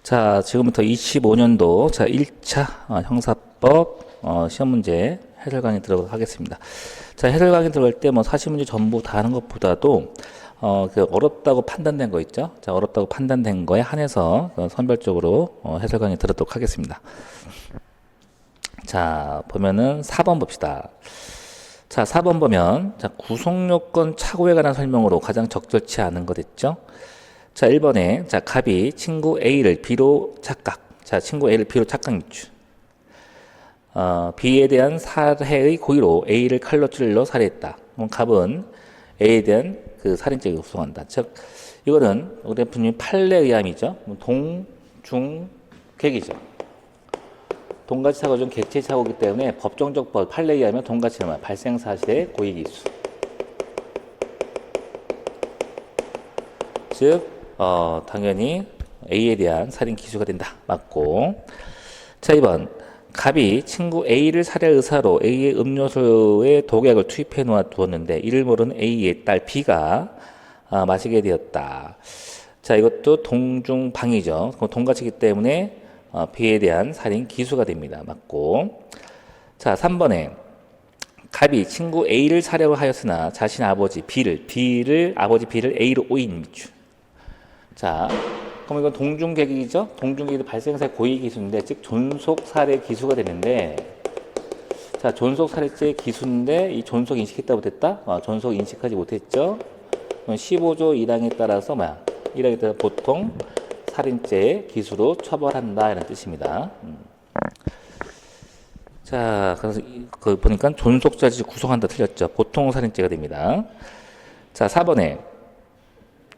자, 지금부터 25년도 1차 형사법 시험 문제 해설 강의 들어가도록 하겠습니다. 자, 해설 강의 들어갈 때 뭐 40문제 전부 다 하는 것보다도 그 어렵다고 판단된 거 있죠? 자, 어렵다고 판단된 거에 한해서 선별적으로 해설 강의 들었도록 하겠습니다. 자, 보면은 4번 봅시다. 자, 4번 보면 자, 구속요건 착오에 관한 설명으로 가장 적절치 않은 것 있죠? 자, 1번에 자, 갑이 친구 A를 B로 착각. 자, 친구 A를 B로 착각 유추. B에 대한 살해의 고의로 A를 칼로 찔러 살해했다. 그럼 갑은 A에 대한 그 살인죄를 구성한다. 즉, 이거는 우리 대표님 판례 의함이죠. 동, 중, 객이죠. 동가치 사고 중 객체 사고이기 때문에 법정적 판례에 의하면 동가치는 발생 사실의 고의기수. 즉, 당연히 A에 대한 살인 기수가 된다. 맞고. 자, 2번. 갑이 친구 A를 살해 의사로 A의 음료수에 독약을 투입해 두었는데 이를 모르는 A의 딸 B가 마시게 되었다. 자, 이것도 동중방이죠. 동가치이기 때문에 B에 대한 살인 기수가 됩니다. 맞고. 자, 3번에 갑이 친구 A를 살해로 하였으나 자신 아버지 아버지 B를 A로 오인 미추. 자, 그럼 이건 동중객이죠? 동중객이 발생사의 고의 기수인데, 즉 존속 살해 기수가 되는데, 자, 존속 살해죄 기수인데 이 존속 인식했다고 됐다? 존속 인식하지 못했죠? 15조 1항에 따라서 1항에 따라 보통 살인죄 기수로 처벌한다 이런 뜻입니다. 자, 그래서 보니까 존속자지 구속한다 틀렸죠? 보통 살인죄가 됩니다. 자, 4번에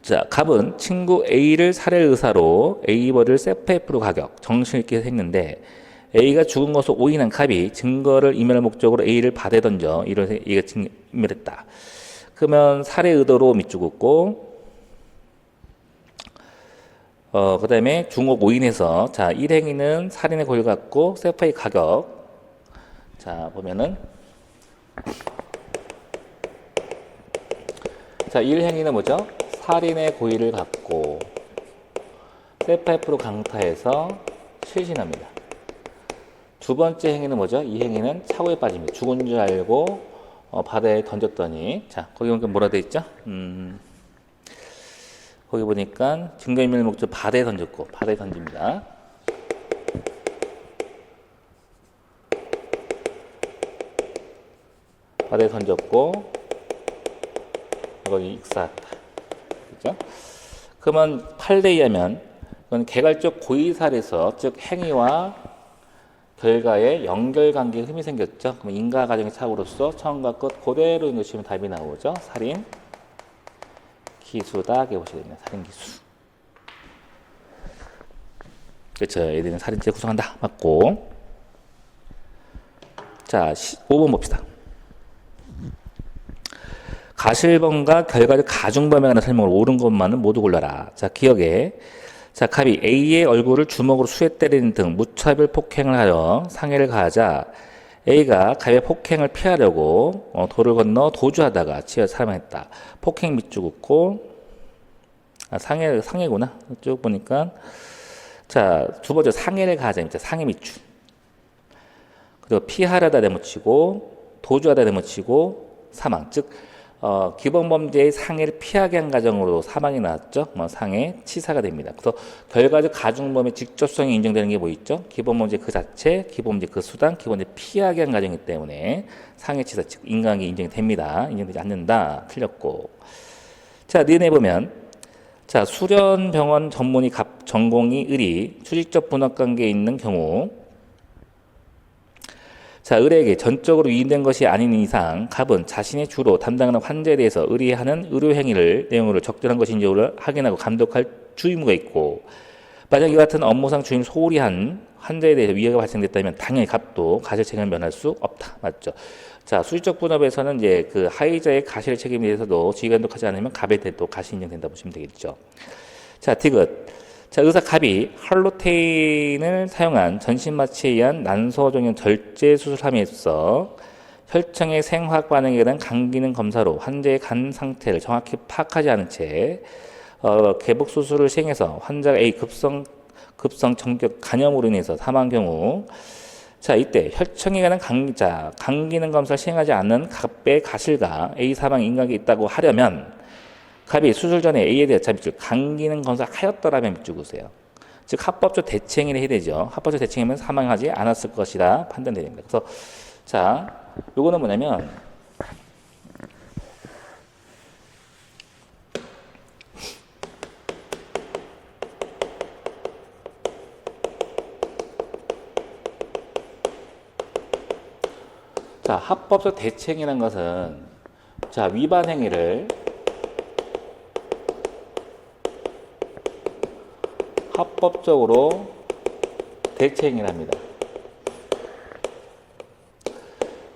자, 갑은 친구 A를 살해 의사로 A 벌을 세프F로 가격, 정신있게 했는데 A가 죽은 것을 오인한 갑이 증거를 인멸할 목적으로 A를 바다에 던져 A가 인멸했다. 그러면 살해 의도로 밑죽었고 그 다음에 중옥 오인해서 자, 1행위는 살인의 고의를 갖고 세프의 가격. 자, 보면은 자, 1행위는 뭐죠? 살인의 고의를 갖고 세파이프로 강타해서 실신합니다. 두 번째 행위는 뭐죠? 이 행위는 착오에 빠집니다. 죽은 줄 알고 바다에 던졌더니 자, 거기 보니까 뭐라 돼 있죠? 거기 보니까 증거인멸 목적 바다에 던졌고 바다에 던집니다. 바다에 던졌고 이건 익사했다. 그죠? 그러면 판례에 의하면 이건 개괄적 고의살에서 즉 행위와 결과에 연결관계에 흠이 생겼죠. 그럼 인과 과정의 착오로서 처음과 끝 그대로 읽으시면 답이 나오죠. 살인 기수다 이렇게 보시게 됩니다. 살인 기수. 그렇죠. 얘들은 살인죄 구성한다. 맞고. 자, 5번 봅시다. 가실범과 결과적 가중범에 관한 설명을 옳은 것만은 모두 골라라. 자, 기억에 자, 갑이 A의 얼굴을 주먹으로 수에 때리는 등 무차별 폭행을 하여 상해를 가하자 A가 갑의 폭행을 피하려고 도를 건너 도주하다가 치여 사망했다. 폭행 및 죽었고 상해구나. 쭉 보니까 자, 두 번째 상해를 가하자. 상해 및 죽. 그리고 피하려다 내모치고 도주하다 내모치고 사망. 즉 기본범죄의 상해를 피하게 한 과정으로 사망이 나왔죠. 상해, 치사가 됩니다. 그래서 결과적 가중범의 직접성이 인정되는 게 뭐 있죠? 기본범죄 그 자체, 기본범죄 그 수단, 기본범죄 피하게 한 과정이기 때문에 상해, 치사, 즉 인간이 인정이 됩니다. 인정되지 않는다. 틀렸고. 자, 니네 보면 자, 수련병원 전문의 전공의 을이 수직적 분업관계에 있는 경우 자, 을에게 전적으로 위임된 것이 아닌 이상 갑은 자신의 주로 담당하는 환자에 대해서 의뢰하는 의료행위를 내용으로 적절한 것인지를 확인하고 감독할 주의무가 있고 만약 이 같은 업무상 주임을 소홀히 한 환자에 대해서 위해가 발생됐다면 당연히 갑도 가실 책임을 면할 수 없다. 맞죠? 자, 수직적 분업에서는 이제 그 하위자의 가실 책임에 대해서도 지휘 감독하지 않으면 갑에 대해서 가시 인정된다 보시면 되겠죠. 자, 디귿. 자, 의사 갑이 할로테인을 사용한 전신마취에 의한 난소종양 절제 수술함에 있어 혈청의 생화학 반응에 대한 간 기능 검사로 환자의 간 상태를 정확히 파악하지 않은 채 개복 수술을 시행해서 환자가 A 급성 정격 간염으로 인해서 사망 경우, 자, 이때 혈청에 관한 간 기능 검사를 시행하지 않는 갑의 가실과 A 사망 인간이 있다고 하려면 갑이 수술 전에 A에 대해 즉 간 기능 검사를 하였더라면 밑줄 그으세요. 즉 합법적 대체행위를 해야 되죠. 합법적 대체행위면 사망하지 않았을 것이다 판단됩니다. 그래서 자, 요거는 뭐냐면 자, 합법적 대체행위라는 것은 자, 위반 행위를 합법적으로 대체행위를 합니다.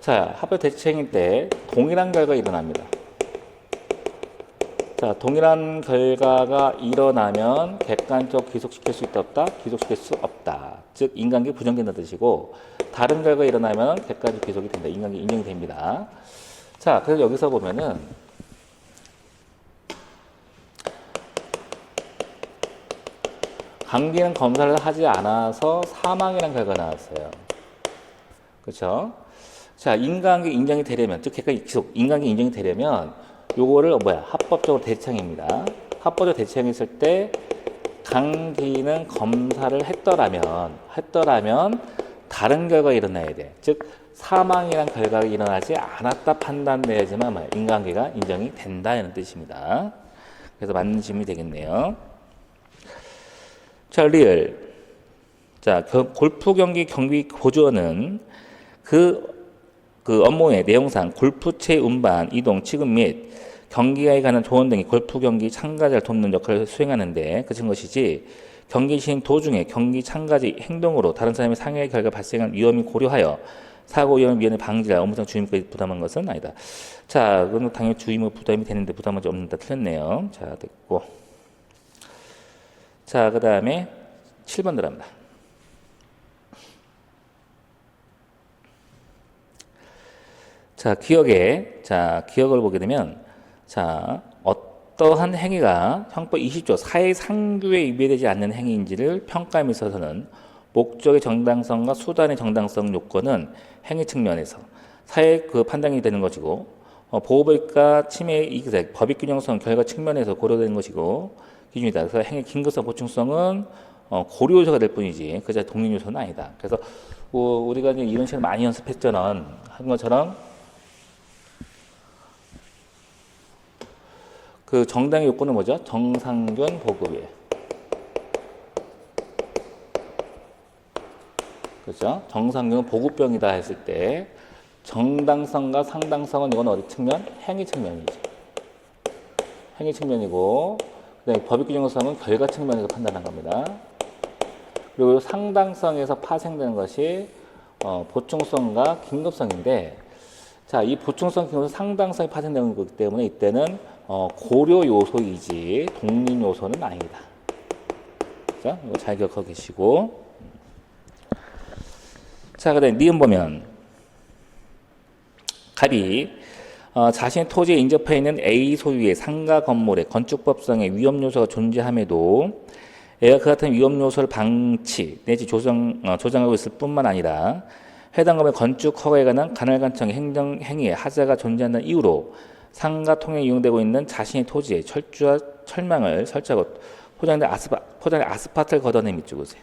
자, 합법 대체행위 때 동일한 결과가 일어납니다. 자, 동일한 결과가 일어나면 객관적 귀속시킬 수 있다 없다? 귀속시킬 수 없다. 즉 인간계 부정된다는 뜻이고, 다른 결과가 일어나면 객관적 귀속이 된다. 인간계 인정이 됩니다. 자, 그래서 여기서 보면은 간기능 검사를 하지 않아서 사망이라는 결과가 나왔어요. 그렇죠? 자, 인간계 인정이 되려면, 즉 객관적 귀속, 인간계 인정이 되려면 요거를 합법적으로 대체행위입니다. 합법적으로 대체행위했을 때 간기능 검사를 했더라면 다른 결과가 일어나야 돼. 즉 사망이란 결과가 일어나지 않았다 판단돼야지만 인간계가 인정이 된다는 뜻입니다. 그래서 맞는 질문이 되겠네요. 자, 리얼. 자, 골프 경기 보조는 그 업무의 내용상 골프채 운반, 이동, 취급 및 경기에 관한 조언 등이 골프 경기 참가자를 돕는 역할을 수행하는데 그친 것이지, 경기 시행 도중에 경기 참가자 행동으로 다른 사람의 상해 결과 발생한 위험이 고려하여 사고 위험 위원회 방지할 업무상 주임까지 부담한 것은 아니다. 자, 그건 당연히 주임은 부담이 되는데 부담하지 없는다. 틀렸네요. 자, 됐고. 자, 그 다음에 7번 들어갑니다. 자, 기억을 보게 되면, 자, 어떠한 행위가 형법 20조 사회상규에 위배되지 않는 행위인지를 평가함에 있어서는 목적의 정당성과 수단의 정당성 요건은 행위 측면에서 사회 판단이 되는 것이고, 보호법과 침해의 이익, 법익 균형성 결과 측면에서 고려되는 것이고, 기준이다. 그래서 행위 긴급성, 보충성은 고려 요소가 될 뿐이지, 그저 독립 요소는 아니다. 그래서 우리가 이제 이런 식으로 많이 연습했잖아. 한 것처럼 그 정당의 요건은 뭐죠? 정상균 보급이에요. 그렇죠? 정상균은 보급병이다 했을 때 정당성과 상당성은 이건 어디 측면? 행위 측면이죠. 행위 측면이고, 그다음에 법익 규정성은 결과 측면에서 판단한 겁니다. 그리고 상당성에서 파생되는 것이 보충성과 긴급성인데, 자, 이 보충성, 긴급성, 상당성이 파생되는 거기 때문에 이때는 고려 요소이지 독립 요소는 아니다. 자, 이거 잘 기억하고 계시고. 자, 그다음에 니은 보면 갑이 자신의 토지에 인접해 있는 A 소유의 상가 건물의 건축법상의 위험 요소가 존재함에도 애가 그 같은 위험 요소를 방치 내지 조장하고 있을 뿐만 아니라 해당 건물 건축 허가에 관한 관할관청의 행정 행위에 하자가 존재한다는 이유로 상가 통에 이용되고 있는 자신의 토지에 철조와 철망을 설치하고 포장된 아스파트를 걷어내 밑줄 그으세요.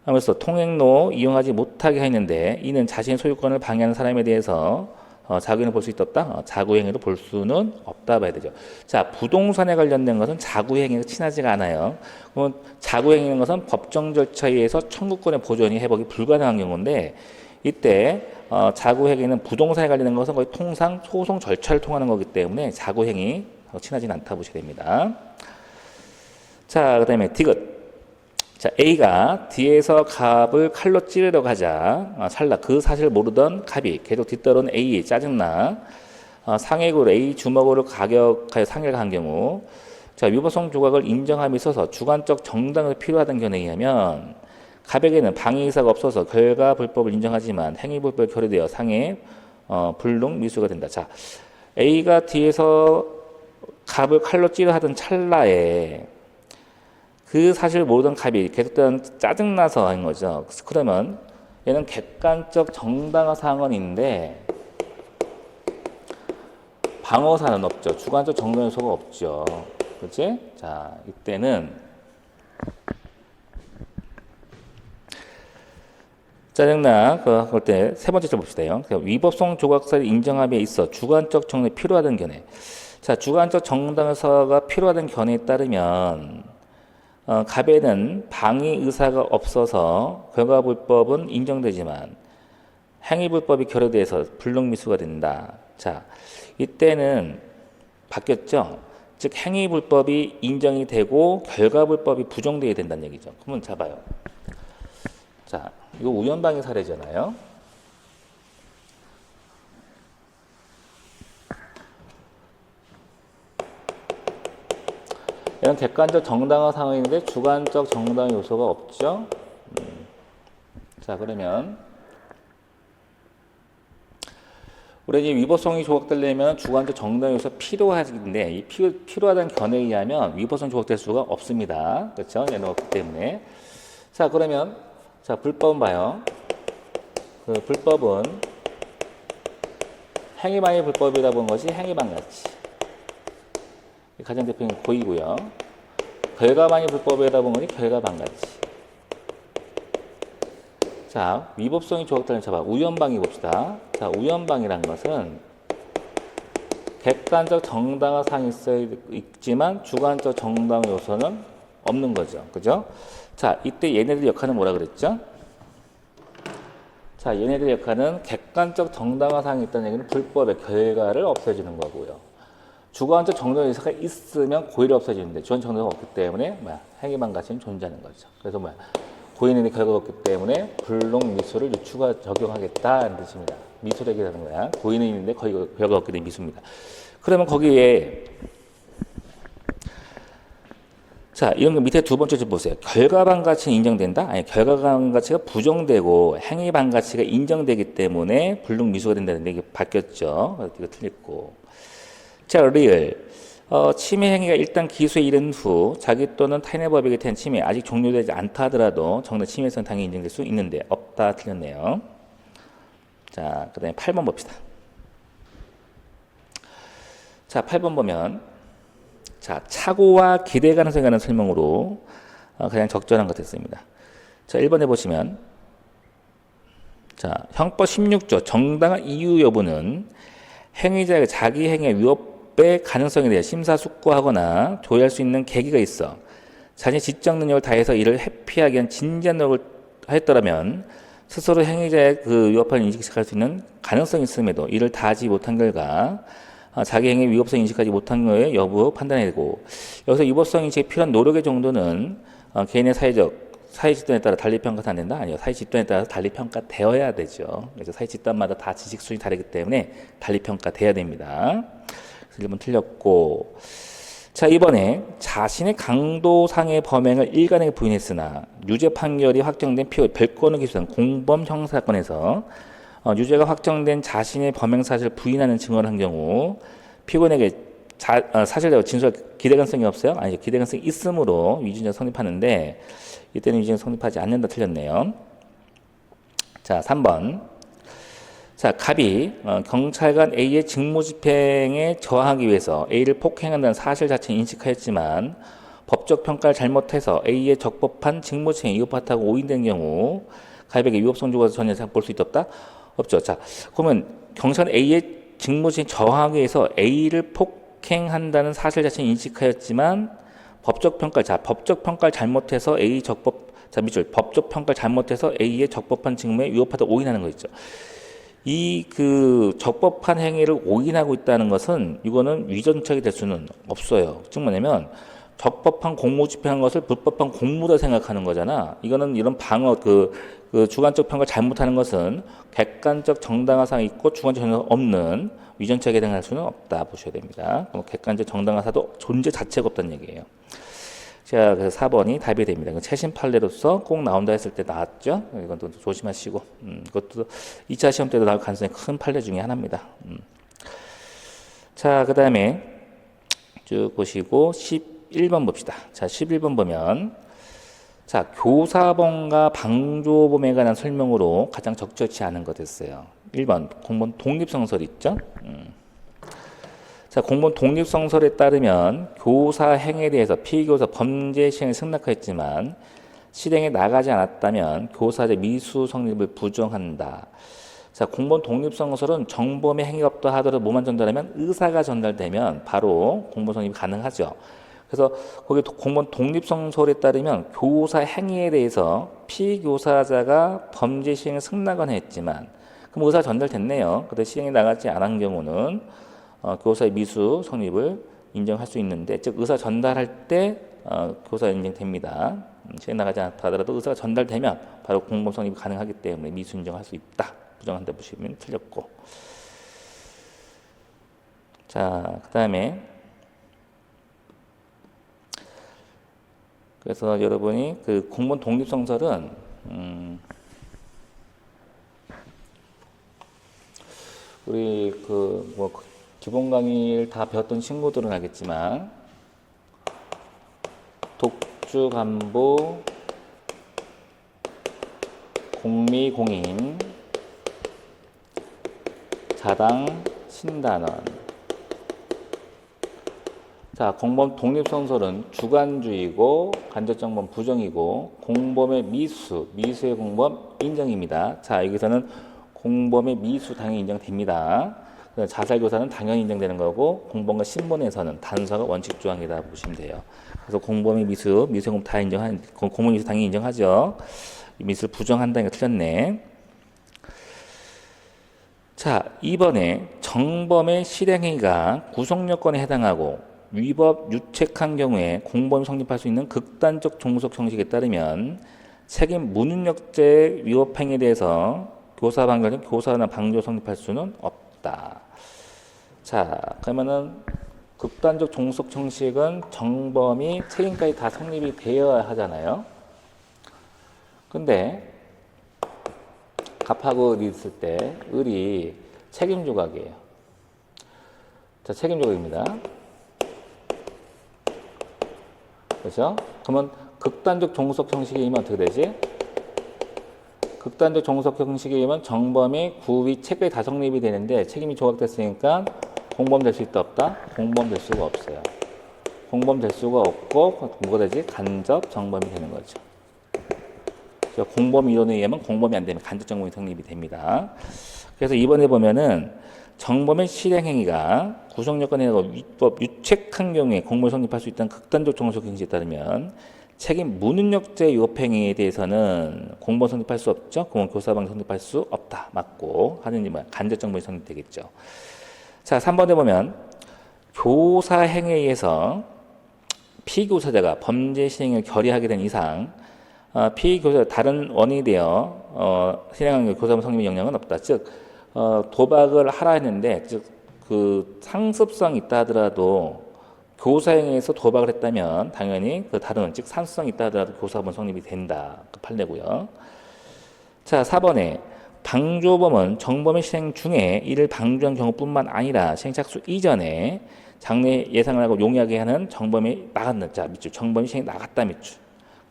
하면서 통행로 이용하지 못하게 했는데 이는 자신의 소유권을 방해하는 사람에 대해서 자구행위로 볼 수 있다 없다? 자구행위로 볼 수는 없다 봐야 되죠. 자, 부동산에 관련된 것은 자구행위가 친하지가 않아요. 그러면 자구행위는 것은 법정 절차에 의해서 청구권의 보존이 회복이 불가능한 경우인데, 이때 자구행위는 부동산에 관련된 것은 거의 통상 소송 절차를 통하는 거기 때문에 자구행위 친하지는 않다 보시게 됩니다. 자, 그 다음에 디귿. 자, A가 뒤에서 갑을 칼로 찌르려고 하자 찰나 그 사실을 모르던 갑이 계속 뒤따르는 A에 짜증나 상해구로 A 주먹으로 가격하여 상해를 한 경우, 자, 위법성 조각을 인정함에 있어서 주관적 정당이 필요하다는 견해에 의하면 갑에게는 방해 의사가 없어서 결과 불법을 인정하지만 행위 불법에 결여되어 상해 불능 미수가 된다. 자, A가 뒤에서 갑을 칼로 찌르 하던 찰나에 그 사실을 모르던 갑이 계속되는 짜증나서 한 거죠. 그러면 얘는 객관적 정당화 상황인데 방어사는 없죠. 주관적 정당 요소가 없죠. 그렇지? 자, 이때는 짜증나 그럴 때 세 번째 줄 봅시다요. 위법성 조각사의 인정함에 있어 주관적 정당이 필요하다는 견해. 자, 주관적 정당사가 필요하다는 견해에 따르면 갑에는 방위 의사가 없어서 결과불법은 인정되지만 행위불법이 결여돼서 불능미수가 된다. 자, 이때는 바뀌었죠. 즉 행위불법이 인정이 되고 결과불법이 부정되어야 된다는 얘기죠. 그러면 잡아요. 자, 이거 우연방해 사례잖아요. 이런 객관적 정당화 상황인데 주관적 정당 요소가 없죠. 자, 그러면 우리 위법성이 조각되려면 주관적 정당 요소가 필요하긴데 이 필요하다는 견해에 의하면 위법성 조각될 수가 없습니다. 그렇죠? 얘는 없기 때문에. 자, 그러면 자, 불법은 봐요. 그 불법은 행위만이 불법이다 본 것이 행위반같이. 가장 대표적인 고의고요. 결과만이 불법이다 본 것이 결과반같이. 자, 위법성이 조각되는 잡아 우연방해 봅시다. 자, 우연방해란 것은 객관적 정당화 상이 있지만 주관적 정당 요소는 없는 거죠. 그죠? 자, 이때 얘네들 역할은 뭐라 그랬죠? 자, 얘네들 역할은 객관적 정당화 상이 있다는 얘기는 불법의 결과를 없애주는 거고요. 주관적 정당 요소가 있으면 고의를 없애주는데 주관적 정당이 없기 때문에 행위만 가치는 존재하는 거죠. 그래서 고의는 결과가 없기 때문에 불능미수를 추가 적용하겠다는 뜻입니다. 미수를 얘기하는 거야. 고의는 있는데 결과가 없기 때문에 미수입니다. 그러면 거기에 자, 이런 거 밑에 두 번째 좀 보세요. 결과반가치는 인정된다? 아니, 결과반가치가 부정되고 행위반가치가 인정되기 때문에 불능미수가 된다는 게 바뀌었죠. 이거 틀렸고. 자, 리얼. 침해 행위가 일단 기소에 이른 후 자기 또는 타인의 법에게 대한 침해 아직 종료되지 않다 하더라도 정당 침해성 당연히 인정될 수 있는데 없다 틀렸네요. 자, 그 다음에 8번 봅시다. 자, 8번 보면 자, 착오와 기대 가능성에 관한 설명으로 가장 적절한 것 됐습니다. 자, 1번에 보시면 자, 형법 16조 정당한 이유 여부는 행위자가 자기 행위의 위법의 가능성에 대해 심사숙고하거나 조회할 수 있는 계기가 있어 자신의 지적 능력을 다해서 이를 회피하기 위한 진지한 노력을 하였더라면 스스로 행위자의 그 위법함을 인식할 수 있는 가능성이 있음에도 이를 다하지 못한 결과 자기 행위의 위법성 인식하지 못한 거에 여부 판단해야 되고 여기서 위법성 인식에 필요한 노력의 정도는 개인의 사회 집단에 따라 달리 평가가 안 된다? 아니요. 사회 집단에 따라서 달리 평가되어야 되죠. 그래서 사회 집단마다 다 지식 수준이 다르기 때문에 달리 평가돼야 됩니다. 그래서 1번 틀렸고 자, 이번에 자신의 강도상의 범행을 일관하게 부인했으나 유죄 판결이 확정된 피고 별건을 기소한 공범 형사건에서 유죄가 확정된 자신의 범행 사실을 부인하는 증언을 한 경우 피고인에게 사실대로 진술할 기대 가능성이 없어요? 아니죠. 기대 가능성이 있으므로 위증죄가 성립하는데 이때는 위증죄가 성립하지 않는다 틀렸네요. 자, 3번. 자, 갑이 경찰관 A의 직무집행에 저항하기 위해서 A를 폭행한다는 사실 자체는 인식하였지만 법적 평가를 잘못해서 A의 적법한 직무집행에 위법하다고 오인된 경우 갑에게 위법성 조각에서 전혀 볼 수 있다? 없죠. 자, 그러면 경찰관 A의 직무집행에 저항하기 위해서 A를 폭행한다는 사실 자체는 인식하였지만 법적 평가를 잘못해서 A 법적 평가를 잘못해서 A의 적법한 직무에 위법하다고 오인하는 거 있죠. 이 적법한 행위를 오인하고 있다는 것은 이거는 위전책이 될 수는 없어요. 즉 뭐냐면 적법한 공무 집행한 것을 불법한 공무다 생각하는 거잖아. 이거는 이런 방어 주관적 평가를 잘못하는 것은 객관적 정당화상 있고 주관적 정당화가 없는 위전책에 해당할 수는 없다 보셔야 됩니다. 그럼 객관적 정당화사도 존재 자체가 없다는 얘기예요. 자, 그래서 4번이 답이 됩니다. 이건 최신 판례로서 꼭 나온다 했을 때 나왔죠. 이건 또 조심하시고, 이것도 2차 시험 때도 나올 가능성이 큰 판례 중에 하나입니다. 자, 그 다음에 쭉 보시고 10 11번 봅시다. 자, 11번 보면 자, 교사범과 방조범에 관한 설명으로 가장 적절치 않은 것 됐어요. 1번 공무원 독립성설 있죠? 자, 공무원 독립성설에 따르면 교사 행위에 대해서 피교사 범죄 시행을 승낙하였지만 실행에 나가지 않았다면 교사제 미수 성립을 부정한다. 자, 공무원 독립성설은 정범의 행위가 없다 하더라도 뭐만 전달하면 의사가 전달되면 바로 공무원 성립이 가능하죠. 그래서 거기 공무원 독립성설에 따르면 교사 행위에 대해서 피교사자가 범죄 시행을 승낙은 했지만 그럼 의사 전달됐네요. 근데 시행에 나가지 않은 경우는 교사의 미수 성립을 인정할 수 있는데, 즉 의사 전달할 때 교사 인정됩니다. 시행 나가지 않다 하더라도 의사가 전달되면 바로 공범 성립이 가능하기 때문에 미수 인정할 수 있다. 부정한다 보시면 틀렸고. 자, 그 다음에 그래서 여러분이 그 공무원 독립성설은 우리 그 뭐 기본 강의를 다 배웠던 친구들은 알겠지만 독주간부 공미공인 자당 신단원. 자, 공범 독립성설은 주관주의고 간접정범 부정이고 공범의 미수의 공범 인정입니다. 자, 여기서는 공범의 미수 당연히 인정됩니다. 자살교사는 당연히 인정되는 거고 공범과 신분에서는 단서가 원칙조항이다 보시면 돼요. 그래서 공범의 미수의 공범 다 공범 미수 당연히 인정하죠. 미수를 부정한다니까 틀렸네. 자, 2번에 정범의 실행행위가 구속요건에 해당하고 위법 유책한 경우에 공범이 성립할 수 있는 극단적 종속 형식에 따르면 책임 무능력죄 위법 행위에 대해서 교사 방조, 교사나 방조 성립할 수는 없다. 자, 그러면은 극단적 종속 형식은 정범이 책임까지 다 성립이 되어야 하잖아요. 근데 갑하고 을이 있을 때 을이 책임 조각이에요. 자, 책임 조각입니다. 그렇죠? 그러면 극단적 종속 형식에 의하면 어떻게 되지? 극단적 종속 형식에 의하면 정범이 구위 책까지 다 성립이 되는데 책임이 조각됐으니까 공범 될 수 있다 없다? 공범 될 수가 없어요. 공범 될 수가 없고 뭐가 되지? 간접 정범이 되는 거죠. 공범 이론에 의하면 공범이 안 되면 간접 정범이 성립이 됩니다. 그래서 이번에 보면은 정범의 실행행위가 구속요건에 위법 유책한 경우에 공범이 성립할 수 있다는 극단적 종속 형식에 따르면 책임 무능력죄 위법행위에 대해서는 공범 성립할 수 없죠. 공범 교사방 성립할 수 없다. 맞고 하느니 간접 정범이 성립되겠죠. 자, 3번에 보면 교사 행위에 의해서 피교사자가 범죄 시행을 결의하게 된 이상 피교사 다른 원인이 되어 실행한 교사방 성립의 영향은 없다. 즉 도박을 하라 했는데 즉 그 상습성이 있다 하더라도 교사 행위에서 도박을 했다면 당연히 그 다른 즉 상습성이 있다 하더라도 교사범 성립이 된다. 그 판례고요. 자, 4번에 방조범은 정범의 실행 중에 이를 방조한 경우뿐만 아니라 시행 착수 이전에 장래 예상을 하고 용이하게 하는 정범이 나갔는 자 밑줄 정범이 시행 나갔다 밑줄.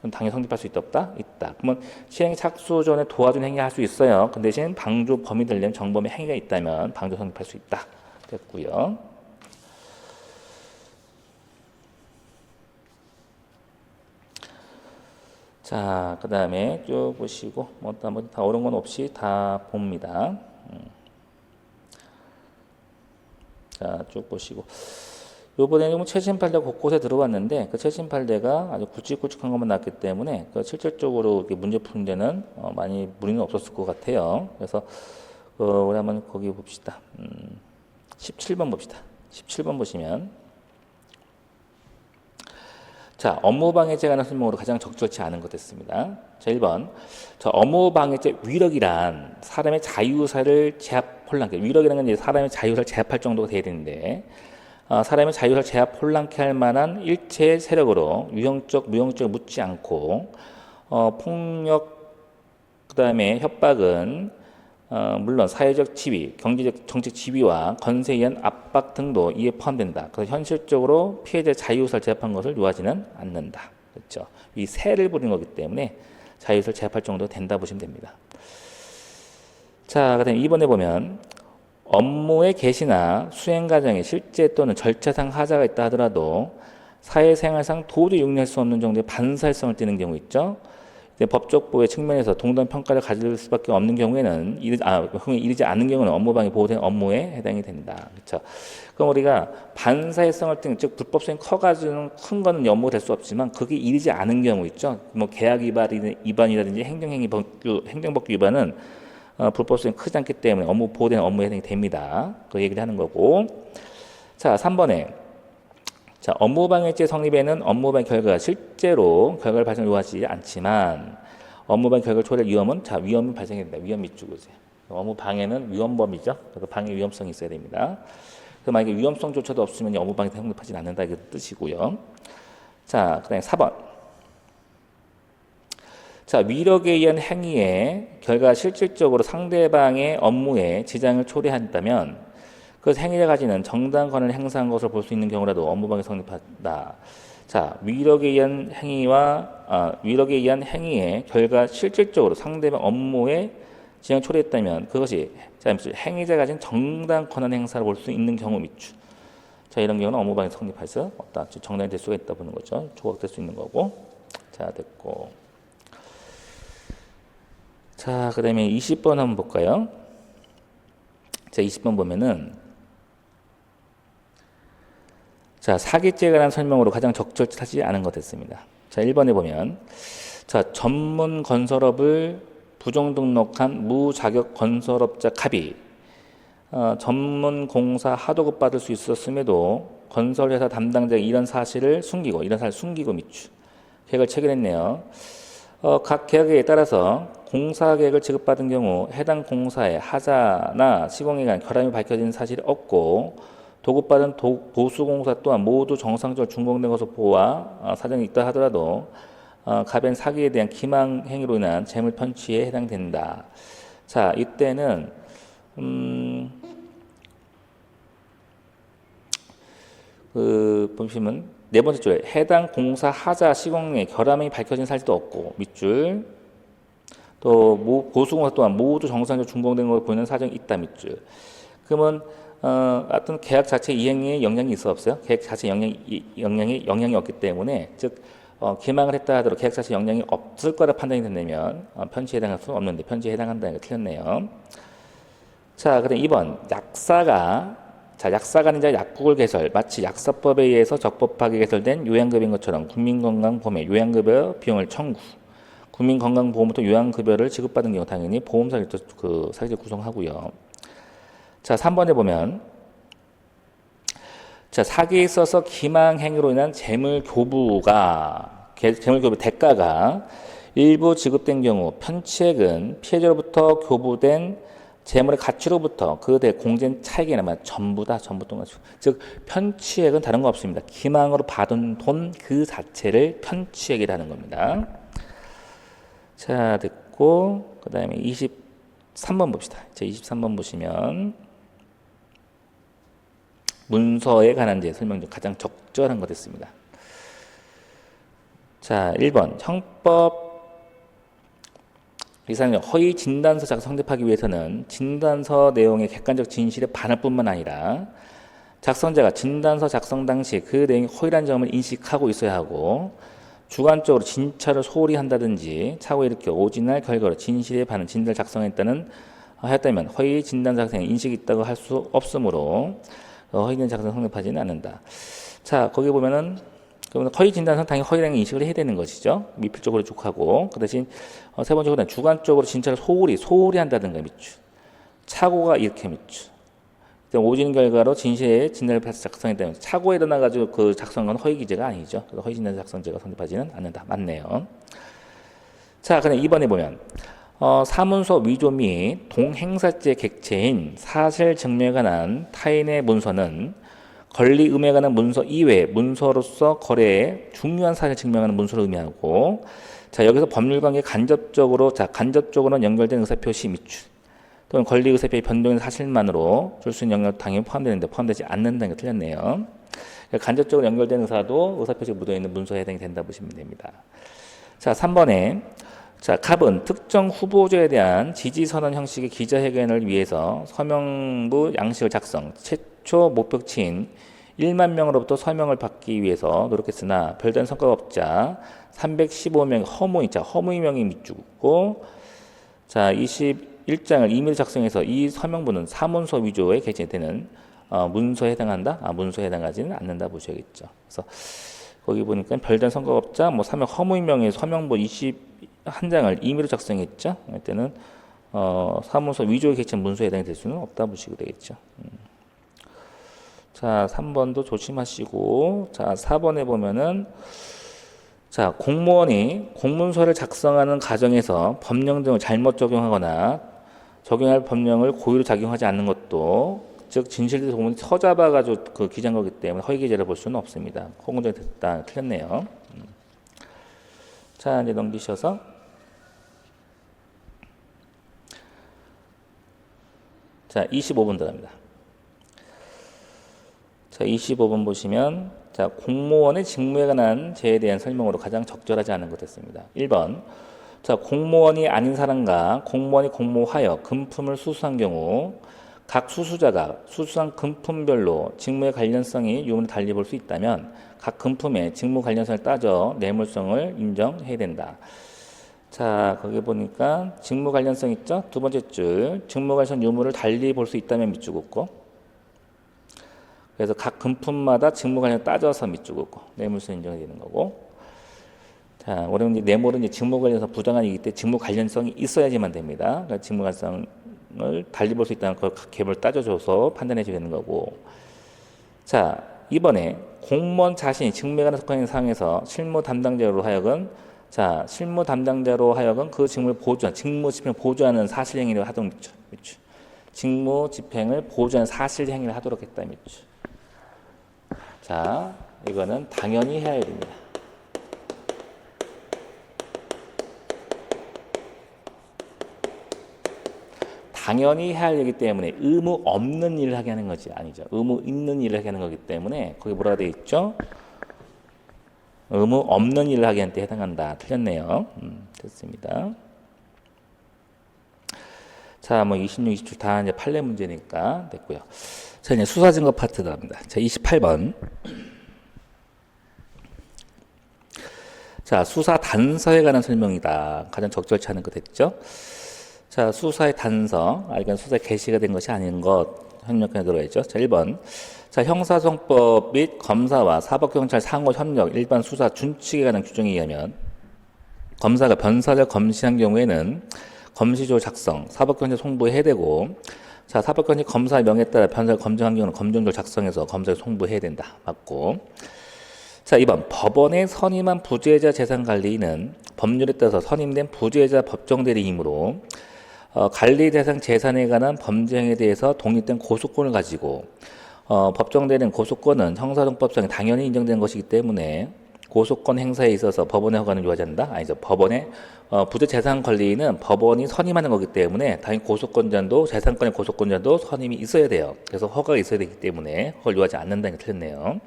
그럼 당연히 성립할 수 있다 없다? 있다. 그러면 시행 착수 전에 도와준 행위 할 수 있어요. 그 대신 방조 범위 되려면 정범의 행위가 있다면 방조 성립할 수 있다. 됐고요. 자, 그 다음에 쭉 보시고 다 어려운 건 없이 다 봅니다. 자, 쭉 보시고 요번에는 최신 판례가 곳곳에 들어왔는데 그 최신 판례가 아주 굵직굵직한 것만 나왔기 때문에 그 실질적으로 이렇게 문제 푸는 데는 많이 무리는 없었을 것 같아요. 그래서 우리 한번 거기 봅시다. 17번 봅시다. 17번 보시면 자, 업무방해죄에 관한 설명으로 가장 적절치 않은 것 됐습니다. 자, 1번. 자, 업무방해죄 위력이란 사람의 자유의사를 제압 혼란케. 위력이라는 건 이제 사람의 자유의사를 제압할 정도가 돼야 되는데 사람의 자유의사를 제압 혼란케 할 만한 일체의 세력으로 유형적, 무형적을 묻지 않고 폭력, 그 다음에 협박은 물론 사회적 지위, 경제적, 정책 지위와 건세에 의한 압박 등도 이에 포함된다. 그래서 현실적으로 피해자 자유의사를 제압한 것을 요하지는 않는다. 그렇죠? 이 세를 부린 거기 때문에 자유의사를 제압할 정도 된다 보시면 됩니다. 자, 그다음에 2번에 보면 업무의 개시나 수행 과정에 실제 또는 절차상 하자가 있다 하더라도 사회생활상 도저히 용납할 수 없는 정도의 반사회성을 띠는 경우 있죠. 법적 보호의 측면에서 동등한 평가를 가질 수밖에 없는 경우에는 이르지 않는 경우는 업무방해 보호된 업무에 해당이 된다. 그렇죠? 그럼 우리가 반사회성을 띠는 즉 불법성이 커가지고 큰 거는 업무가 될 수 없지만 그게 이르지 않은 경우 있죠. 뭐 계약 위반이라든지 행정법규 위반은 불법성이 크지 않기 때문에 업무 보호된 업무에 해당이 됩니다. 그 얘기를 하는 거고. 자, 3번에 자, 업무방해죄 성립에는 업무방해 결과가 실제로 결과를 발생을 요하지 않지만 업무방해 결과를 초래할 위험은 자, 위험이 발생된다. 위험 밑줄이죠. 업무방해는 위험범이죠. 그래서 방해 위험성이 있어야 됩니다. 그래서 만약에 위험성조차도 없으면 업무방해 성립하지 않는다 이게 뜻이고요. 자, 그다음에 4번. 자, 위력에 의한 행위의 결과가 실질적으로 상대방의 업무에 지장을 초래한다면 그 행위를 가지는 정당한 권한을 행사한 것을 볼 수 있는 경우라도 업무방해 성립한다. 자, 위력에 의한 행위의 결과 실질적으로 상대방 업무에 지장을 초래했다면 그것이 행위자가 가진 정당한 권한 행사를 볼 수 있는 경우 밑줄. 자, 이런 경우는 업무방해 성립할 수 없다. 정당히 될 수가 있다 보는 거죠. 조각될 수 있는 거고. 자, 됐고. 자, 그 다음에 20번 한번 볼까요? 자, 20번 보면은 자, 사기죄에 관한 설명으로 가장 적절하지 않은 것 됐습니다. 자, 1번에 보면 자, 전문 건설업을 부정등록한 무자격 건설업자 갑이 전문 공사 하도급 받을 수 있었음에도 건설회사 담당자가 이런 사실을 숨기고 밑줄 계획을 체결했네요. 각 계약에 따라서 공사 계획을 지급받은 경우 해당 공사의 하자나 시공에 관한 결함이 밝혀진 사실이 없고 도급받은 보수공사 또한 모두 정상적으로 준공된 것으로 보아 사정이 있다 하더라도 갑의 사기에 대한 기망 행위로 인한 재물 편취에 해당된다. 자, 이때는 보시면 네 번째 줄에 해당 공사 하자 시공에 결함이 밝혀진 사실도 없고 밑줄 또 보수공사 또한 모두 정상적으로 준공된 것으로 보이는 사정이 있다 밑줄. 그러면 어떤 계약 자체 이행에 영향이 있어 없어요? 계약 자체 영향이 없기 때문에 즉 기망을 했다 하더라도 계약 자체 영향이 없을 거라 판단이 된다면 편취에 해당할 수는 없는데 편취에 해당한다는 게 틀렸네요. 자, 그럼 2번 약사가 아닌 약국을 개설 마치 약사법에 의해서 적법하게 개설된 요양급여인 것처럼 국민건강보험에 요양급여 비용을 청구 국민건강보험부터 요양급여를 지급받은 경우 당연히 보험사기도 그 사기를 구성하고요. 자, 3번에 보면 자, 사기에 있어서 기망행위로 인한 재물교부 대가가 일부 지급된 경우 편취액은 피해자로부터 교부된 재물의 가치로부터 그 공제된 차익이 나면 전부 동가지고 즉 편취액은 다른 거 없습니다. 기망으로 받은 돈 그 자체를 편취액이라는 겁니다. 자, 됐고 그 다음에 23번 봅시다. 자, 23번 보시면 문서에 관한 설명 중 가장 적절한 것 됐습니다. 자, 1번 형법 이상의 허위 진단서 작성집하기 위해서는 진단서 내용의 객관적 진실에 반할 뿐만 아니라 작성자가 진단서 작성 당시 그 내용이 허위란 점을 인식하고 있어야 하고 주관적으로 진찰을 소홀히 한다든지 착오에 일으켜 오진할 결과로 진실에 반한 진단을 하였다면 허위 진단서 작성에 인식이 있다고 할 수 없으므로 허위된 작성 성립하지는 않는다. 자, 거기 보면은 그러면 허위 진단서 당연히 허위라는 인식을 해야 되는 것이죠. 미필적으로 족하고 그 대신 세 번째로는 주관적으로 진찰을 소홀히 한다든가 밑줄. 착오가 이렇게 밑줄. 오진 결과로 진실의 진단을 작성했다면 착오에 일어나 가지고 그 작성한 건 허위 기재가 아니죠. 그래서 허위 진단 작성죄가 성립하지는 않는다. 맞네요. 자, 그럼 2번에 보면 사문서 위조 및 동행사죄 객체인 사실 증명에 관한 타인의 문서는 권리 의무에 관한 문서 이외에 문서로서 거래에 중요한 사실 증명하는 문서를 의미하고 자, 여기서 법률 관계 간접적으로는 연결된 의사표시 밑줄. 또는 권리의사표의 변동의 사실만으로 줄 수 있는 영역도 당연히 포함되는데 포함되지 않는다는 게 틀렸네요. 그러니까 간접적으로 연결된 의사도 의사표시가 묻어있는 문서에 해당이 된다 보시면 됩니다. 자, 3번에 자, 갑은 특정 후보자에 대한 지지선언 형식의 기자회견을 위해서 서명부 양식을 작성, 최초 목표치인 1만 명으로부터 서명을 받기 위해서 노력했으나 별다른 성과가 없자 315명 허무이명이 밑주고 자, 21장을 임의로 작성해서 이 서명부는 사문서 위조에 개진되는 문서에 해당한다? 문서에 해당하지는 않는다 보셔야겠죠. 그래서 거기 보니까 별다른 성과가 없자 뭐 서명 허무이명의 서명부 21장을 임의로 작성했죠. 이때는 사문서 위조에 개진 문서에 해당이 될 수는 없다 보시고 되겠죠. 자, 3번도 조심하시고, 자, 4번에 보면은, 자, 공무원이 공문서를 작성하는 과정에서 법령 등을 잘못 적용하거나 적용할 법령을 고의로 작용하지 않는 것도, 즉, 진실된 공문이 서잡아가지고 그 기재한 거기 때문에 허위기재를 볼 수는 없습니다. 허공정이 됐다. 틀렸네요. 자, 이제 넘기셔서. 자, 25번 들어갑니다. 자, 25번 보시면 자, 공무원의 직무에 관한 제에 대한 설명으로 가장 적절하지 않은 것 됐습니다. 1번. 자, 공무원이 아닌 사람과 공무원이 공모하여 금품을 수수한 경우 각 수수자가 수수한 금품별로 직무의 관련성이 유무를 달리 볼 수 있다면 각 금품의 직무 관련성을 따져 뇌물성을 인정해야 된다. 자, 거기 보니까 직무 관련성 있죠? 두 번째 줄 직무 관련성 유무를 달리 볼 수 있다면 밑줄 긋고 그래서 각 금품마다 직무 관련 따져서 밑줄 긋고 뇌물성 인정이 되는 거고 자, 우리는 뇌물은 이제 직무 관련성 부당한 이기 때문에 직무 관련성이 있어야지만 됩니다. 그러니까 직무 관련성을 달리 볼 수 있다는 걸 각 갭을 따져줘서 판단해 줘야 되는 거고 자, 이번에 공무원 자신이 직무에 관한 속한 사항에서 실무 담당자로 하여금 자, 실무 담당자로 하여금 그 직무를 보조한 직무 집행을 보조하는 사실 행위를 하도록 밑줄 직무 집행을 보조하는 사실 행위를 하도록 했다 밑줄 자, 이거는 당연히 해야 됩니다. 당연히 해야 하기 때문에 의무 없는 일을 하게 하는 것이 아니죠. 의무 있는 일을 하게 하는 거기 때문에 거기 뭐라고 되어 있죠? 의무 없는 일을 하게 한테 해당한다. 틀렸네요. 됐습니다. 자, 뭐 26, 27 다 이제 판례 문제니까 됐고요. 자, 이제 수사 증거 파트 들어갑니다. 자, 28번. 자, 수사 단서에 관한 설명이다. 가장 적절치 않은 것 됐죠? 자, 수사의 단서, 이건 수사에 게시가 된 것이 아닌 것, 협력에 들어있죠. 자, 1번. 자, 형사소송법 및 검사와 사법경찰 상호 협력 일반 수사 준칙에 관한 규정에 의하면 검사가 변사를 검시한 경우에는 검시조 작성, 사법경찰 송부해야 되고 자, 사법경찰 검사의 명에 따라 변사를 검증한 경우는 검증조 작성해서 검사에 송부해야 된다. 맞고 자, 2번. 법원에 선임한 부재자 재산관리인은 법률에 따라서 선임된 부재자 법정대리이므로 관리 대상 재산에 관한 범죄 행위에 대해서 독립된 고소권을 가지고 법정대리인 고소권은 형사소송법상에 당연히 인정된 것이기 때문에 고소권 행사에 있어서 법원의 허가는 요하지 않는다? 아니죠. 법원의 부재 재산 관리는 법원이 선임하는 거기 때문에 당연히 고소권자도 재산권의 고소권자도 선임이 있어야 돼요. 그래서 허가가 있어야 되기 때문에 그걸 요하지 않는다는 게 틀렸네요.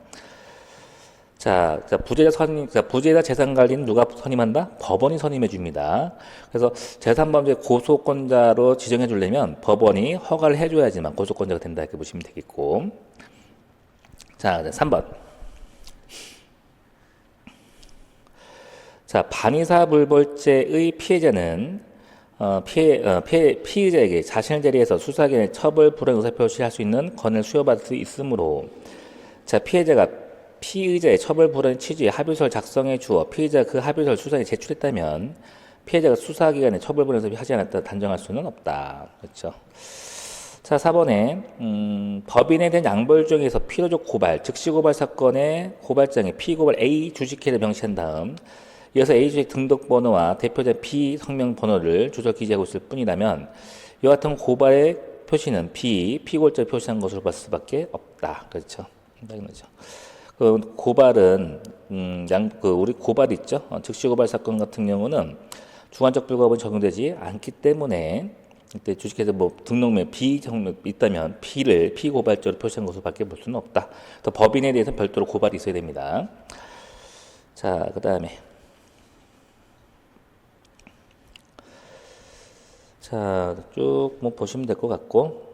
자, 부재자 재산 관리는 누가 선임한다? 법원이 선임해 줍니다. 그래서 재산범죄 고소권자로 지정해 주려면 법원이 허가를 해줘야지만 고소권자가 된다 이렇게 보시면 되겠고. 자, 3번. 자, 반의사불벌죄의 피해자는 피의자에게 자신을 대리해서 수사기관에 처벌 불허 의사표시를 할 수 있는 권한을 수여받을 수 있으므로 자, 피해자가 피의자의 처벌 불허의 취지의 합의서를 작성해 주어 피의자가 그 합의서를 수사에 제출했다면 피해자가 수사기관에 처벌 불허 의사표시하지 않았다 단정할 수는 없다. 그렇죠. 자, 4번에 법인에 대한 양벌조정에서 필요적 고발, 즉시 고발 사건의 고발장에 피고발 A 주식회를 명시한 다음 이어서 A 주식 등록번호와 대표자 B 성명 번호를 주소 기재하고 있을 뿐이라면 이와 같은 고발의 표시는 피고발자 표시한 것으로 봤을 수밖에 없다. 그렇죠. 당연하죠. 그 고발은 우리 고발 있죠. 즉시 고발 사건 같은 경우는 주관적 불가업은 적용되지 않기 때문에 이때 주식회사 뭐 등록명 비등록 있다면 B를 피고발자로 표시한 것으로밖에 볼 수는 없다. 또 법인에 대해서 별도로 고발이 있어야 됩니다. 자, 그 다음에 자, 쭉 뭐 보시면 될 것 같고,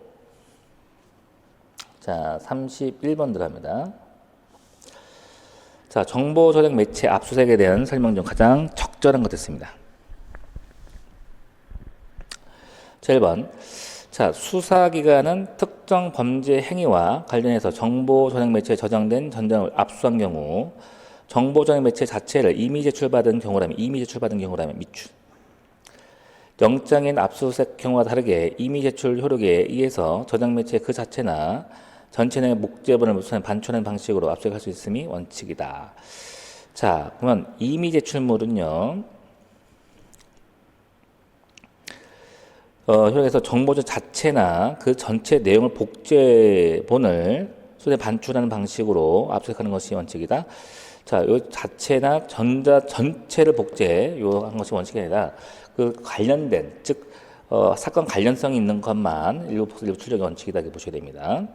자, 31번 들어갑니다. 자, 정보 저장 매체 압수수색에 대한 설명 중 가장 적절한 것 됐습니다. 자, 1번. 자, 수사기관은 특정 범죄 행위와 관련해서 정보 저장 매체에 저장된 전자를 압수한 경우, 정보 저장 매체 자체를 이미 제출받은 경우라면 미추. 영장인 압수수색 경우와 다르게 이미 제출 효력에 의해서 저장 매체 그 자체나 전체 내용의 목재본을 무슨 반출하는 방식으로 압수수색할 수 있음이 원칙이다. 자, 그러면 이미 제출물은요, 효력에서 정보 자체나 그 전체 내용을 복제본을 손에 반출하는 방식으로 압수수색하는 것이 원칙이다. 자, 요 자체나 전체를 복제한 것이 원칙이 아니라 그 관련된, 즉, 사건 관련성이 있는 것만 일부 출력의 원칙이다. 이렇게 보셔야 됩니다.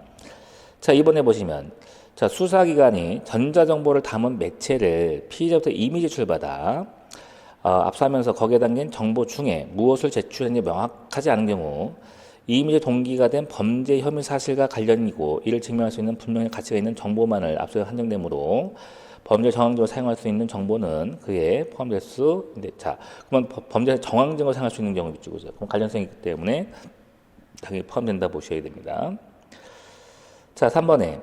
자, 이번에 보시면, 자, 수사기관이 전자정보를 담은 매체를 피의자부터 이미 제출받아, 압수하면서 거기에 담긴 정보 중에 무엇을 제출했는지 명확하지 않은 경우, 이미 동기가 된 범죄 혐의 사실과 관련이고, 이를 증명할 수 있는 분명히 가치가 있는 정보만을 압수수색 한정되므로, 범죄 정황적으로 사용할 수 있는 정보는 그에 포함될 수 있는데, 자, 그러면 범죄 정황적으로 사용할 수 있는 경우 미치고죠. 그럼 관련성이 있기 때문에 당연히 포함된다 보셔야 됩니다. 자, 3번에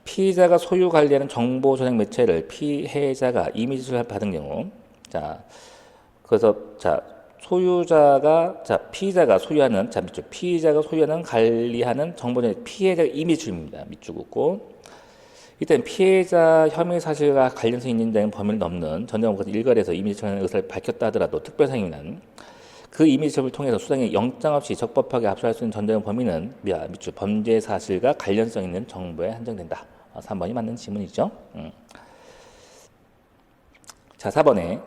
피의자가 소유 관리하는 정보 저장 매체를 피해자가 이미 제출받은 경우, 자, 그래서 자, 피의자가 소유하는 관리하는 정보 저장 피해자가 이미 제출입니다. 밑줄긋고. 이때는 피해자 혐의 사실과 관련성이 있는 자인 범위를 넘는 전자정보가 일괄해서 이미 제출하는 의사를 밝혔다 하더라도 특별상이면 그 이미 제출을 통해서 수당이 영장 없이 적법하게 압수할 수 있는 전자정보 범위는 밑줄 범죄 사실과 관련성 있는 정보에 한정된다. 3번이 맞는 지문이죠. 자, 4번에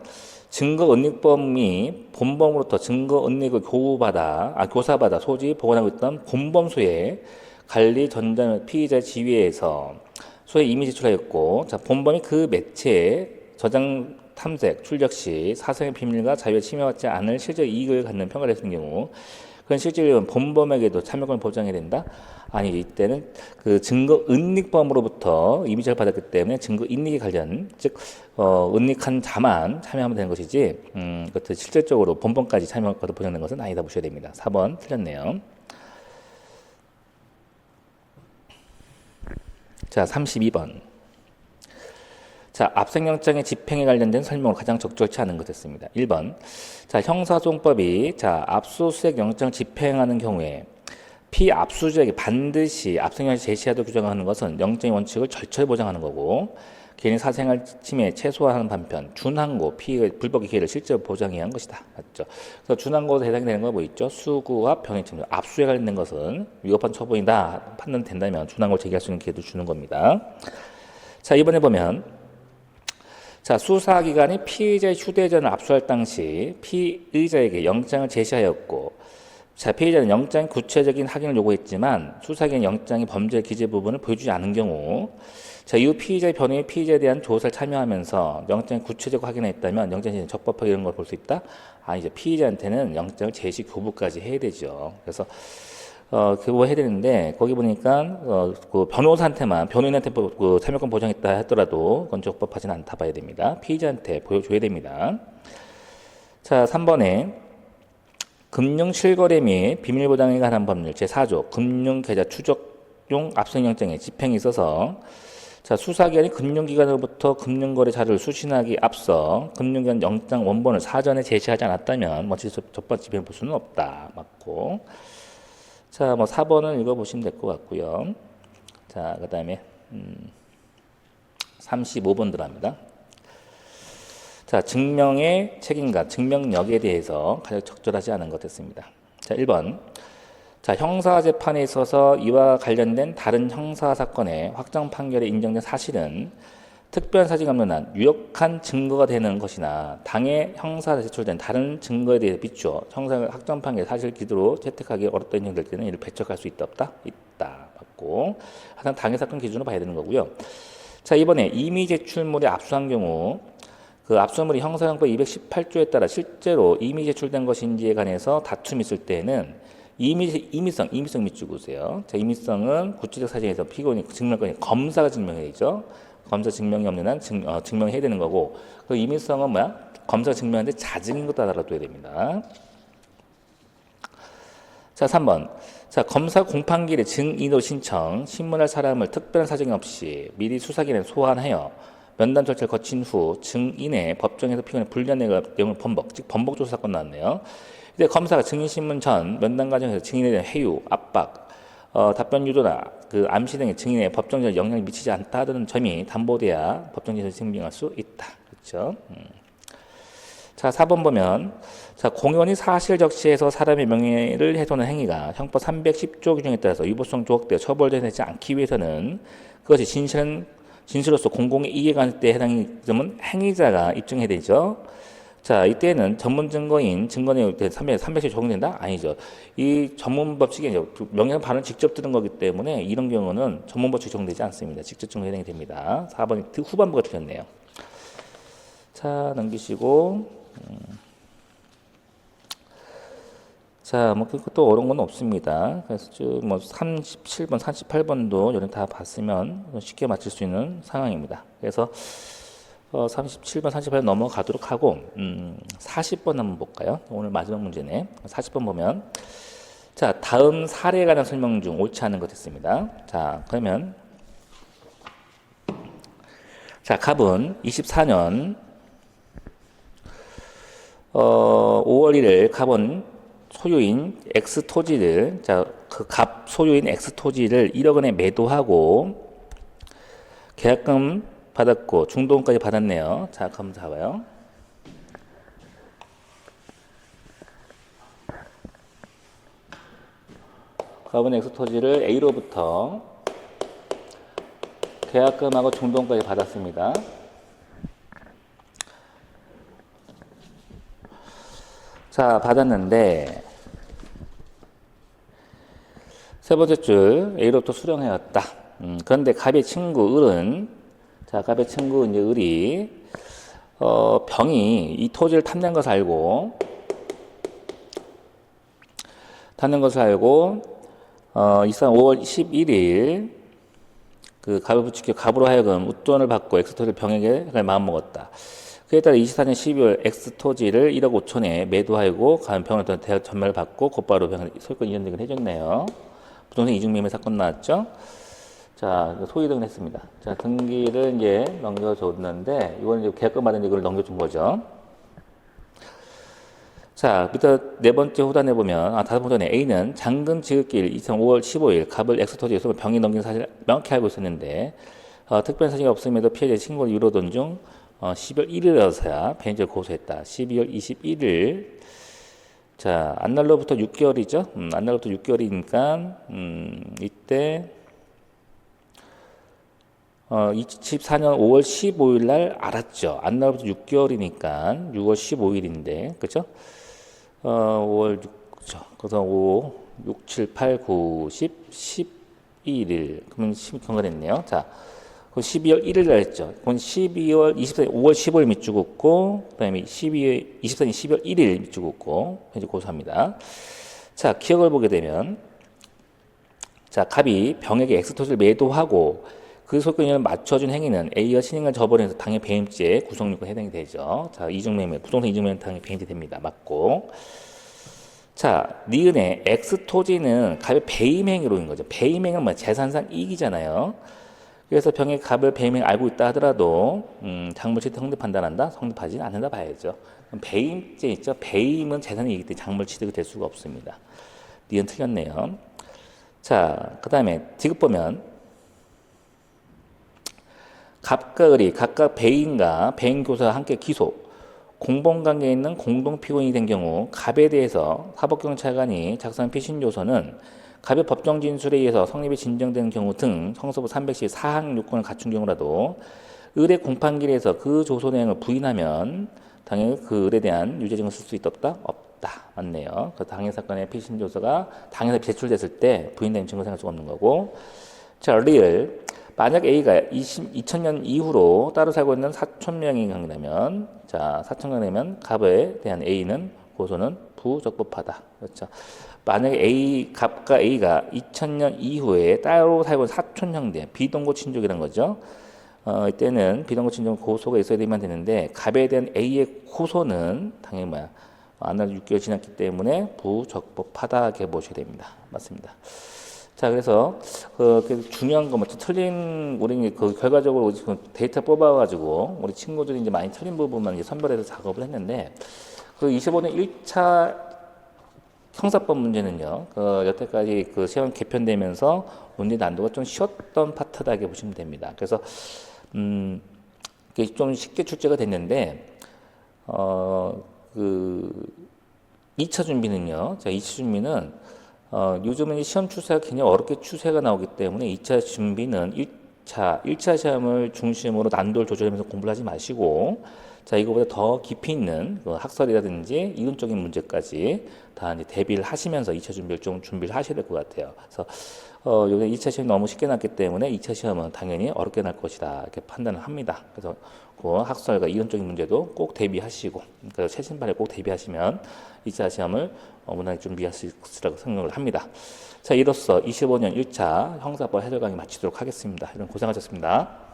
증거은닉범이 본범으로부터 증거은닉을 교사받아 소지 보관하고 있던 본범소의 관리 전자 피의자 지위에서 소에 이미 제출하였고, 자, 본범이 그 매체에 저장, 탐색, 출력 시 사생의 비밀과 자유에 침해받지 않을 실제 이익을 갖는 평가를 했을 경우, 그건 실질적으로 본범에게도 참여권을 보장해야 된다? 아니, 이때는 그 증거 은닉범으로부터 이미 제출받았기 때문에 증거 인닉에 관련, 즉, 은닉한 자만 참여하면 되는 것이지, 그것도 실질적으로 본범까지 참여권을 보장하는 것은 아니다 보셔야 됩니다. 4번 틀렸네요. 자, 32번. 자, 압수영장의 집행에 관련된 설명으로 가장 적절치 않은 것 됐습니다. 1번. 자, 형사소송법이 자, 압수수색 영장 집행하는 경우에 피압수자에게 반드시 압수영장을 제시하도록 규정하는 것은 영장의 원칙을 절철히 보장하는 거고, 개인의 사생활 침해 최소화하는 반면 준항고 피해의 불법의 기회를 실제로 보장해야 하는 것이다. 맞죠? 그래서 준항고에서 해당이 되는 거 뭐 있죠? 수구와 병행침, 압수에 관련된 것은 위법한 처분이다 판단된다면 준항고를 제기할 수 있는 기회도 주는 겁니다. 자, 이번에 보면 자, 수사기관이 피의자의 휴대전화를 압수할 당시 피의자에게 영장을 제시하였고, 자, 피의자는 영장의 구체적인 확인을 요구했지만 수사기관 영장의 범죄 기재 부분을 보여주지 않은 경우, 자, 이후 피의자의 변호인이 피의자에 대한 조사를 참여하면서 영장의 구체적 확인을 했다면 영장이 적법하게 이런 걸 볼 수 있다? 아니죠. 피의자한테는 영장을 제시 교부까지 해야 되죠. 그래서 교부해야 되는데 거기 보니까 그 변호인한테 그 참여권 보장했다 하더라도 그건 적법하지는 않다 봐야 됩니다. 피의자한테 보여줘야 됩니다. 자, 3번에 금융실거래 및 비밀보장에 관한 법률 제4조 금융계좌 추적용 압수영장의 집행에 있어서 자, 수사기관이 금융기관으로부터 금융거래 자료를 수신하기 앞서 금융기관 영장 원본을 사전에 제시하지 않았다면 적법 집행 볼 수는 없다. 맞고. 자, 뭐 4번을 읽어보시면 될 것 같고요. 자, 그 다음에 35번 들어갑니다. 자, 증명의 책임과 증명력에 대해서 가장 적절하지 않은 것 됐습니다. 자, 1번. 자, 형사재판에 있어서 이와 관련된 다른 형사사건의 확정 판결에 인정된 사실은 특별한 사정이 없는 한 유력한 증거가 되는 것이나 당해 형사에 제출된 다른 증거에 대해 비추어 형사 확정 판결 사실 기도로 채택하기 어렵다 인정될 때는 이를 배척할 수 있다 없다? 있다. 맞고 항상 당해 사건 기준으로 봐야 되는 거고요. 자, 이번에 이미 제출물이 압수한 경우 그 압수물이 형사형법 218조에 따라 실제로 이미 제출된 것인지에 관해서 다툼이 있을 때는 임의성 밑줄 그으세요. 자, 임의성은 구체적 사정에서 피고인이 증명권이 검사가 증명해야죠. 검사 증명이 없는 한 증명해야 되는 거고, 그 임의성은 뭐야? 검사가 증명하는데 자증인 것도 알아둬야 됩니다. 자, 3번. 자, 검사 공판기일에 증인으로 신청, 신문할 사람을 특별한 사정이 없이 미리 수사기관에 소환하여 면담 절차를 거친 후 증인의 법정에서 피고인의 불리한 내용을 번복, 즉 번복조사 사건 나왔네요. 이제 검사가 증인신문 전 면담 과정에서 증인에 대한 회유, 압박, 답변 유도나 그 암시 등의 증인의 법정에 영향을 미치지 않다는 점이 담보돼야 법정에서 증명할 수 있다. 그렇죠? 자, 4번 보면 자, 공연히 사실 적시해서 사람의 명예를 훼손한 행위가 형법 310조 규정에 따라서 위법성 조각되어 처벌되지 않기 위해서는 그것이 진실로서 공공의 이익에 관할 때 해당이 점은 행위자가 입증해야 되죠. 자, 이때는 전문 증거인 증거내용 310조 적용된다? 아니죠. 이 전문 법칙이 명예훼손 발언을 직접 들은 거기 때문에 이런 경우는 전문 법칙 적용되지 않습니다. 직접 증거 해당이 됩니다. 4번이 후반부가 틀렸네요. 자, 넘기시고. 자, 뭐, 또 어려운 건 없습니다. 그래서 뭐, 37번, 38번도 요즘 다 봤으면 쉽게 맞출 수 있는 상황입니다. 그래서, 37번, 38번 넘어가도록 하고, 40번 한번 볼까요? 오늘 마지막 문제네. 40번 보면, 자, 다음 사례에 관한 설명 중 옳지 않은 것 있습니다. 자, 그러면, 자, 갑은 24년, 5월 1일 갑은 소유인 X 토지를, 자, 그 갑 소유인 X 토지를 1억 원에 매도하고 계약금 받았고 중도금까지 받았네요. 자, 그럼 잡아요. 갑은 X 토지를 A로부터 계약금하고 중도금까지 받았습니다. 자, 받았는데 세 번째 줄 A로부터 수령해왔다. 그런데 갑의 친구 을은, 자, 갑의 친구 이제 을이 병이 이 토지를 탐낸 것을 알고 이상 5월 11일 그 갑을 부추겨 갑으로 하여금 웃돈을 받고 엑스토지를 병에게 마음먹었다. 그에 따라 24년 12월 X토지를 1억 5천에 매도하고 간 병을 대학 전매를 받고 곧바로 병을 소유권 이전 등을 해줬네요. 부동산 이중매매 사건 나왔죠? 자, 소유 등을 했습니다. 자, 등기를 이제 넘겨줬는데, 이건 이제 계약금 받은 이걸 넘겨준 거죠. 자, 밑에 네 번째 후단에 보면, 다섯 번째 후단에 A는 잔금 지급기일 2005월 15일 갑을 X토지에서 병이 넘긴 사실을 명확히 알고 있었는데, 특별한 사실이 없음에도 피해자의 신고를 이루어둔 중 12월 1일에서야 변인죄를 고소했다. 12월 21일. 자, 안날로부터 6개월이죠. 안날로부터 6개월이니까, 이때, 24년 5월 15일 날 알았죠. 안날로부터 6개월이니까 6월 15일인데, 그죠? 5월 6, 그죠? 그래서 5, 6, 7, 8, 9, 10, 11일. 그러면 10일 경과됐네요. 자. 12월 1일 날 했죠. 그건 12월 24일, 5월 15일 밑줄 긋고, 그 다음에 24년 12월 1일 밑줄 긋고, 현재 고소합니다. 자, 기억을 보게 되면, 자, 갑이 병에게 X토지를 매도하고, 그 소유권을 맞춰준 행위는 A가 신인간 저버려서 당해 배임죄 구성요건에 해당이 되죠. 자, 이중매매, 부동산 이중매매 당해 배임죄 됩니다. 맞고. 자, 니은의 X토지는 갑의 배임행위로인 거죠. 배임행위는 뭐 재산상 이익이잖아요. 그래서 병의 갑을 배임행 알고 있다 하더라도 작물취득 성립 판단한다? 성립하지는 않는다 봐야죠. 배임죄 있죠? 배임은 재산이 이기 때문에 작물취득이 될 수가 없습니다. 니은 틀렸네요. 자, 그 다음에 지급 보면 갑과 을이 각각 배임과 배임교사와 함께 기소, 공범관계에 있는 공동피고인이 된 경우 갑에 대해서 사법경찰관이 작성한 피신조서는 갑의 법정 진술에 의해서 성립이 진정되는 경우 등 성서부 310 사항 요건을 갖춘 경우라도 을의 공판기일에서 그 조소 내용을 부인하면 당연히 그 을에 대한 유죄 증거 쓸 수 있다 없다? 없다. 맞네요. 그 당해 사건의 피신조서가 당해서 제출됐을 때 부인된 증거 생길 수가 없는 거고. 자, 리을. 만약 A가 2000년 이후로 따로 살고 있는 4,000명이 경기되면, 자, 4,000명이면 갑에 대한 A는 고소는 부적법하다. 그렇죠. 만약에 갑과 A가 2000년 이후에 따로 살고 있는 사촌형제, 비동거 친족이라는 거죠. 이때는 비동거 친족 고소가 있어야 되면 되는데, 갑에 대한 A의 고소는 당연히 뭐야? 안날 6개월 지났기 때문에 부적법하다 이렇게 보셔야 됩니다. 맞습니다. 자, 그래서 그 중요한 거 틀린 우리 그 결과적으로 데이터 뽑아가지고 우리 친구들이 이제 많이 틀린 부분만 이제 선별해서 작업을 했는데, 그 25년 1차 형사법 문제는요, 여태까지 그 시험 개편되면서 문제 난도가 좀 쉬웠던 파트다 이렇게 보시면 됩니다. 그래서 이게 좀 쉽게 출제가 됐는데, 그 2차 준비는요, 자, 2차 준비는 요즘은 시험 추세가 굉장히 어렵게 추세가 나오기 때문에 2차 준비는 1차 시험을 중심으로 난도를 조절하면서 공부를 하지 마시고, 자, 이거보다 더 깊이 있는 그 학설이라든지 이론적인 문제까지 다 이제 대비를 하시면서 2차 준비를 좀 준비를 하셔야 될 것 같아요. 그래서 요게 2차 시험이 너무 쉽게 났기 때문에 2차 시험은 당연히 어렵게 날 것이다 이렇게 판단을 합니다. 그래서 그 학설과 이론적인 문제도 꼭 대비하시고, 그러니까 최신반에 꼭 대비하시면 2차 시험을 무난하게 준비할 수 있으라고 생각을 합니다. 자, 이로써 25년 1차 형사법 해설 강의 마치도록 하겠습니다. 여러분 고생하셨습니다.